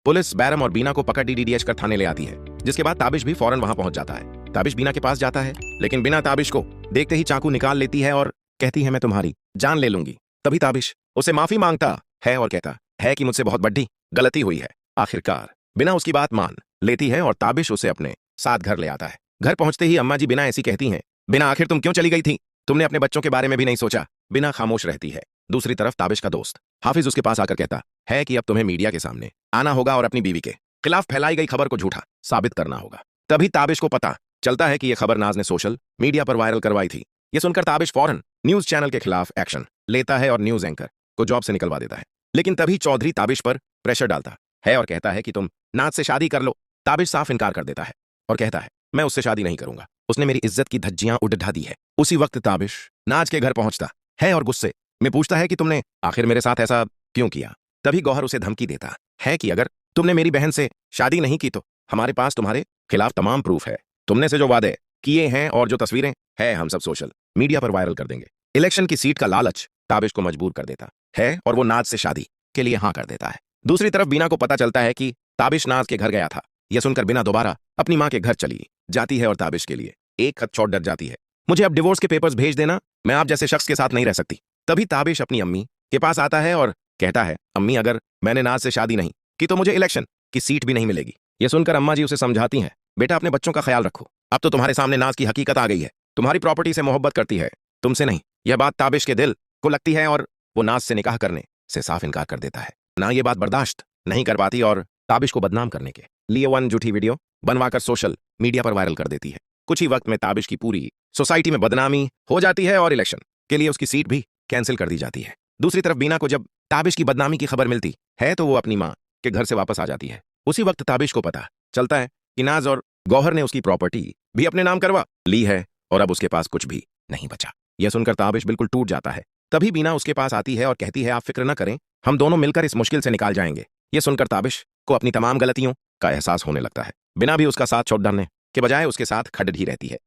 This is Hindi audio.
पुलिस बैरम और बीना को पकड़ डीडीडीएच कर थाने ले आती है, जिसके बाद ताबिश भी फौरन वहां पहुंच जाता है। ताबिश बीना के पास जाता है, लेकिन बीना ताबिश को देखते ही चाकू निकाल लेती है और कहती है मैं तुम्हारी जान ले लूंगी। तभी ताबिश उसे माफी मांगता है और कहता है कि मुझसे बहुत बड़ी गलती हुई है। आखिरकार बिना उसकी बात मान लेती है और ताबिश उसे अपने साथ घर ले आता है। घर पहुंचते ही अम्मा जी बिना ऐसी कहती हैं, बिना आखिर तुम क्यों चली गई थी? तुमने अपने बच्चों के बारे में भी नहीं सोचा। बिना खामोश रहती है। दूसरी तरफ ताबिश का दोस्त हाफिज उसके पास आकर कहता है कि अब तुम्हें मीडिया के सामने आना होगा और अपनी बीवी के खिलाफ फैलाई गई खबर को झूठा साबित करना होगा। तभी ताबिश को पता चलता है कि यह खबर नाज ने सोशल मीडिया पर वायरल करवाई थी। यह सुनकर ताबिश फौरन न्यूज चैनल के खिलाफ एक्शन लेता है और न्यूज एंकर को जॉब से निकलवा देता है। लेकिन तभी चौधरी ताबिश पर प्रेशर डालता है और कहता है कि तुम नाज से शादी कर लो। ताबिश साफ इनकार कर देता है और कहता है मैं उससे शादी नहीं करूंगा, उसने मेरी इज्जत की धज्जियां उड़ा दी है। उसी वक्त ताबिश नाज के घर पहुंचता है और गुस्से में पूछता है कि तुमने आखिर मेरे साथ ऐसा क्यों किया। तभी गौहर उसे धमकी देता है कि अगर तुमने मेरी बहन से शादी नहीं की तो हमारे पास तुम्हारे खिलाफ तमाम प्रूफ है। तुमने से जो वादे किए हैं और जो तस्वीरें हैं हम सब सोशल मीडिया पर वायरल कर देंगे। इलेक्शन की सीट का लालच ताबिश को मजबूर कर देता है और वो नाज से शादी के लिए हाँ कर देता है। दूसरी तरफ बीना को पता चलता है कि ताबिश नाज के घर गया था। यह सुनकर बिना दोबारा अपनी मां के घर चली जाती है और ताबिश के लिए एक खत छोड़ डर जाती है, मुझे अब डिवोर्स के पेपर्स भेज देना, मैं आप जैसे शख्स के साथ नहीं रह सकती। तभी ताबिश अपनी अम्मी के पास आता है और कहता है अम्मी अगर मैंने नाज से शादी नहीं की तो मुझे इलेक्शन की सीट भी नहीं मिलेगी। यह सुनकर अम्मा जी उसे समझाती हैं, बेटा अपने बच्चों का ख्याल रखो, अब तो तुम्हारे सामने नाज की हकीकत आ गई है, तुम्हारी प्रॉपर्टी से मोहब्बत करती है, तुमसे नहीं। यह बात ताबिश के दिल को लगती है और वो नाज से निकाह करने से साफ इनकार कर देता है। ना ये बात बर्दाश्त नहीं कर पाती और ताबिश को बदनाम करने के लिए वन झूठी वीडियो बनवाकर सोशल मीडिया पर वायरल कर देती है। कुछ ही वक्त में ताबिश की पूरी सोसाइटी में बदनामी हो जाती है और इलेक्शन के लिए उसकी सीट भी कैंसिल कर दी जाती है। दूसरी तरफ बीना को जब ताबिश की बदनामी की खबर मिलती है तो वो अपनी मां के घर से वापस आ जाती है। उसी वक्त ताबिश को पता चलता है कि नाज और गौहर ने उसकी प्रॉपर्टी भी अपने नाम करवा ली है और अब उसके पास कुछ भी नहीं बचा। यह सुनकर ताबिश बिल्कुल टूट जाता है। तभी बीना उसके पास आती है और कहती है आप फिक्र न करें, हम दोनों मिलकर इस मुश्किल से निकाल जाएंगे। यह सुनकर ताबिश को अपनी तमाम गलतियों का एहसास होने लगता है। बिना भी उसका साथ छोड़ डालने के बजाय उसके साथ खड़ी रहती है।